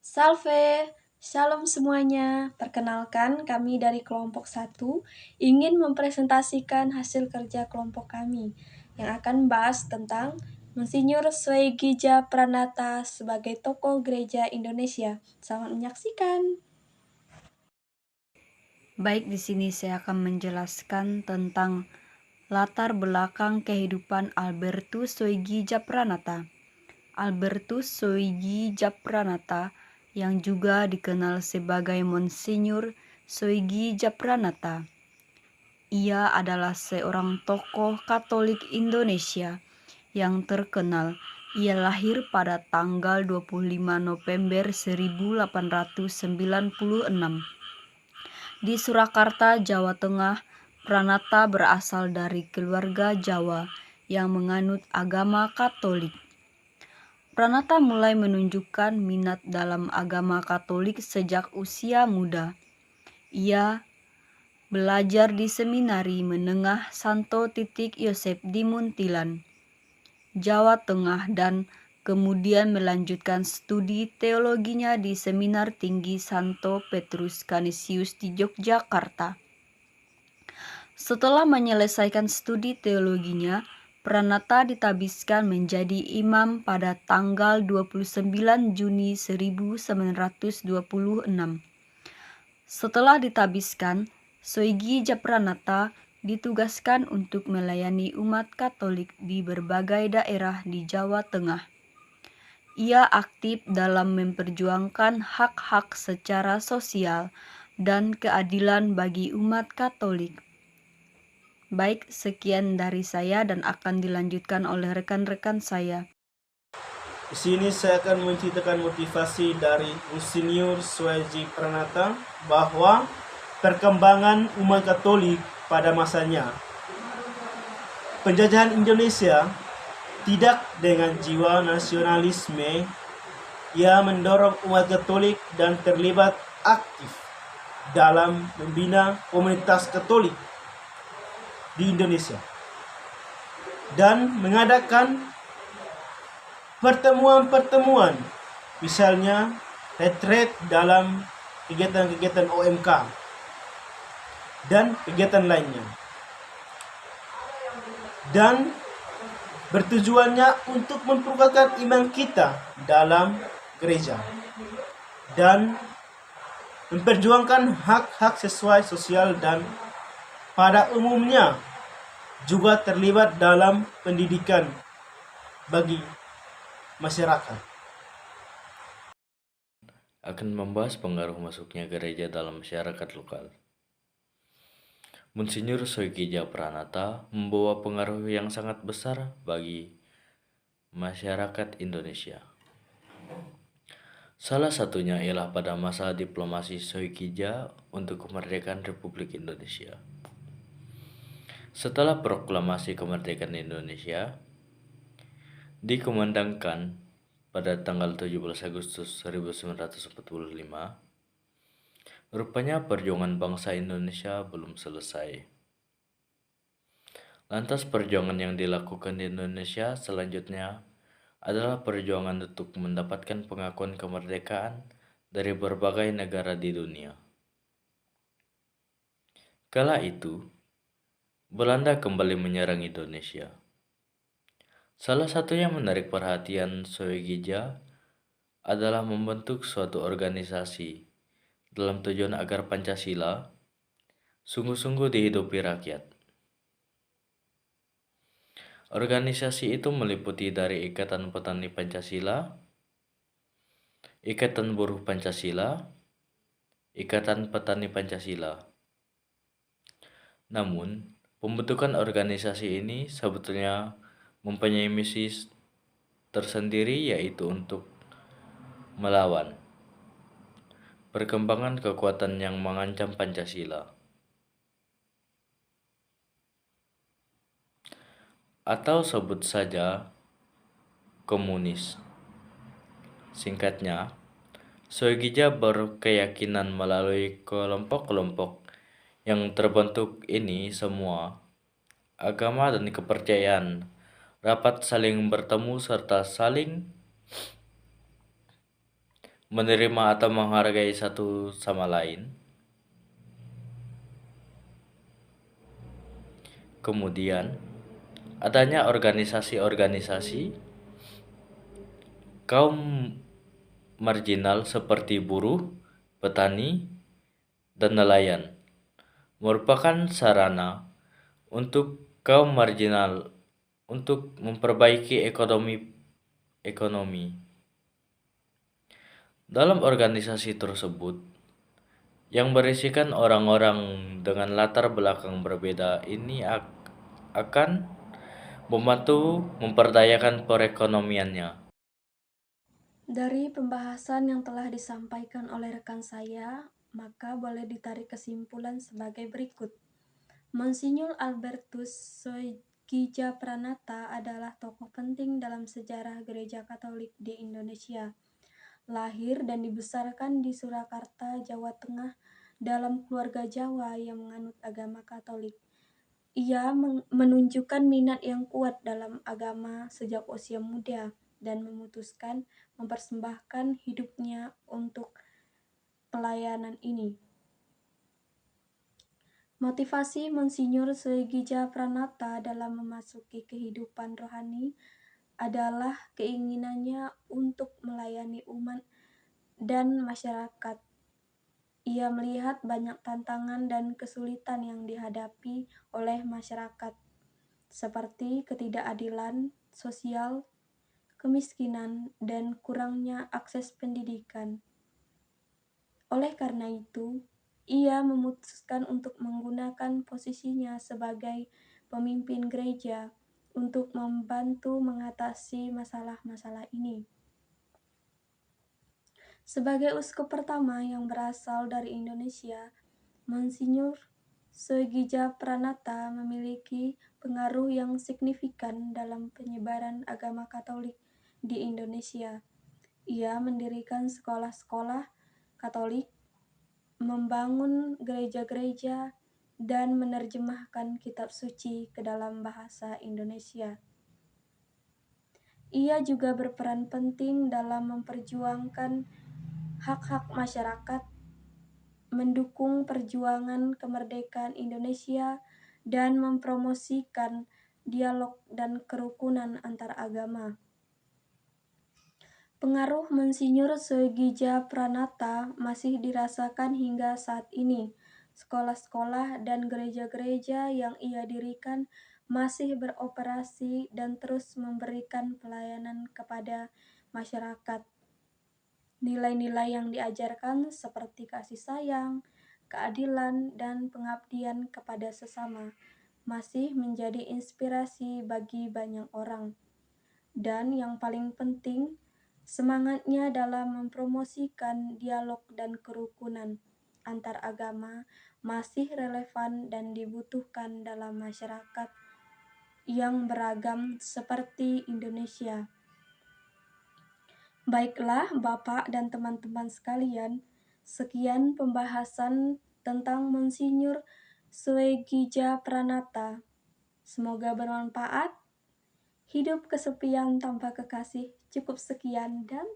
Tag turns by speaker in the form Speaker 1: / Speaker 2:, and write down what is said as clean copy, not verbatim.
Speaker 1: Salve, shalom semuanya. Perkenalkan, kami dari kelompok 1 ingin mempresentasikan hasil kerja kelompok kami yang akan membahas tentang Monsinyur Soegija Pranata sebagai tokoh gereja Indonesia. Selamat menyaksikan.
Speaker 2: Baik, di sini saya akan menjelaskan tentang latar belakang kehidupan Albertus Soegija Pranata. Albertus Soegija Pranata yang juga dikenal sebagai Monsinyur Soegija Pranata. Ia adalah seorang tokoh Katolik Indonesia yang terkenal. Ia lahir pada tanggal 25 November 1896 di Surakarta, Jawa Tengah. Pranata berasal dari keluarga Jawa yang menganut agama Katolik. Pranata mulai menunjukkan minat dalam agama Katolik sejak usia muda. Ia belajar di seminari menengah Santo Titik Yosep di Muntilan, Jawa Tengah, dan kemudian melanjutkan studi teologinya di Seminar Tinggi Santo Petrus Canisius di Yogyakarta. Setelah menyelesaikan studi teologinya, Pranata ditabiskan menjadi imam pada tanggal 29 Juni 1926. Setelah ditabiskan, Soegija Pranata ditugaskan untuk melayani umat Katolik di berbagai daerah di Jawa Tengah. Ia aktif dalam memperjuangkan hak-hak secara sosial dan keadilan bagi umat Katolik. Baik, sekian dari saya dan akan dilanjutkan oleh rekan-rekan saya.
Speaker 3: Di sini saya akan menceritakan motivasi dari Monsinyur Soegija Pranata bahwa perkembangan umat Katolik pada masanya. Penjajahan Indonesia tidak dengan jiwa nasionalisme. Ia mendorong umat Katolik dan terlibat aktif dalam membina komunitas Katolik di Indonesia dan mengadakan pertemuan-pertemuan, misalnya retret dalam kegiatan-kegiatan OMK dan kegiatan lainnya, dan bertujuannya untuk memperkuatkan iman kita dalam gereja dan memperjuangkan hak-hak sesuai sosial dan pada umumnya juga terlibat dalam pendidikan bagi masyarakat.
Speaker 4: Akan membahas pengaruh masuknya gereja dalam masyarakat lokal. Monsinyur Soegija Pranata membawa pengaruh yang sangat besar bagi masyarakat Indonesia. Salah satunya ialah pada masa diplomasi Soegija untuk kemerdekaan Republik Indonesia. Setelah proklamasi kemerdekaan Indonesia dikumandangkan pada tanggal 17 Agustus 1945, rupanya perjuangan bangsa Indonesia belum selesai. Lantas perjuangan yang dilakukan di Indonesia selanjutnya adalah perjuangan untuk mendapatkan pengakuan kemerdekaan dari berbagai negara di dunia. Kala itu, Belanda kembali menyerang Indonesia. Salah satu yang menarik perhatian Soegija adalah membentuk suatu organisasi dalam tujuan agar Pancasila sungguh-sungguh dihidupi rakyat. Organisasi itu meliputi dari Ikatan Petani Pancasila, Ikatan Buruh Pancasila, Ikatan Petani Pancasila. Namun, pembentukan organisasi ini sebetulnya mempunyai misi tersendiri, yaitu untuk melawan perkembangan kekuatan yang mengancam Pancasila, atau sebut saja komunis. Singkatnya, Soegija berkeyakinan melalui kelompok-kelompok yang terbentuk ini semua, agama dan kepercayaan rapat saling bertemu serta saling menerima atau menghargai satu sama lain. Kemudian, adanya organisasi-organisasi kaum marginal seperti buruh, petani, dan nelayan merupakan sarana untuk kaum marginal untuk memperbaiki ekonomi. Dalam organisasi tersebut, yang berisikan orang-orang dengan latar belakang berbeda ini akan membantu memperdayakan perekonomiannya.
Speaker 1: Dari pembahasan yang telah disampaikan oleh rekan saya, maka boleh ditarik kesimpulan sebagai berikut. Monsinyur Albertus Soegijapranata adalah tokoh penting dalam sejarah Gereja Katolik di Indonesia. Lahir dan dibesarkan di Surakarta, Jawa Tengah, dalam keluarga Jawa yang menganut agama Katolik. Ia menunjukkan minat yang kuat dalam agama sejak usia muda dan memutuskan mempersembahkan hidupnya untuk pelayanan ini. Motivasi Monsinyur Soegijapranata dalam memasuki kehidupan rohani adalah keinginannya untuk melayani umat dan masyarakat. Ia melihat banyak tantangan dan kesulitan yang dihadapi oleh masyarakat, seperti ketidakadilan sosial, kemiskinan, dan kurangnya akses pendidikan. Oleh karena itu, ia memutuskan untuk menggunakan posisinya sebagai pemimpin gereja untuk membantu mengatasi masalah-masalah ini. Sebagai uskup pertama yang berasal dari Indonesia, Monsinyur Soegijapranata memiliki pengaruh yang signifikan dalam penyebaran agama Katolik di Indonesia. Ia mendirikan sekolah-sekolah Katolik, membangun gereja-gereja, dan menerjemahkan kitab suci ke dalam bahasa Indonesia. Ia juga berperan penting dalam memperjuangkan hak-hak masyarakat, mendukung perjuangan kemerdekaan Indonesia, dan mempromosikan dialog dan kerukunan antar agama. Pengaruh Monsinyur Soegijapranata masih dirasakan hingga saat ini. Sekolah-sekolah dan gereja-gereja yang ia dirikan masih beroperasi dan terus memberikan pelayanan kepada masyarakat. Nilai-nilai yang diajarkan seperti kasih sayang, keadilan, dan pengabdian kepada sesama masih menjadi inspirasi bagi banyak orang. Dan yang paling penting, semangatnya dalam mempromosikan dialog dan kerukunan antar agama masih relevan dan dibutuhkan dalam masyarakat yang beragam seperti Indonesia. Baiklah Bapak dan teman-teman sekalian, sekian pembahasan tentang Monsinyur Soegijapranata. Semoga bermanfaat. Hidup kesepian tanpa kekasih. Cukup sekian dan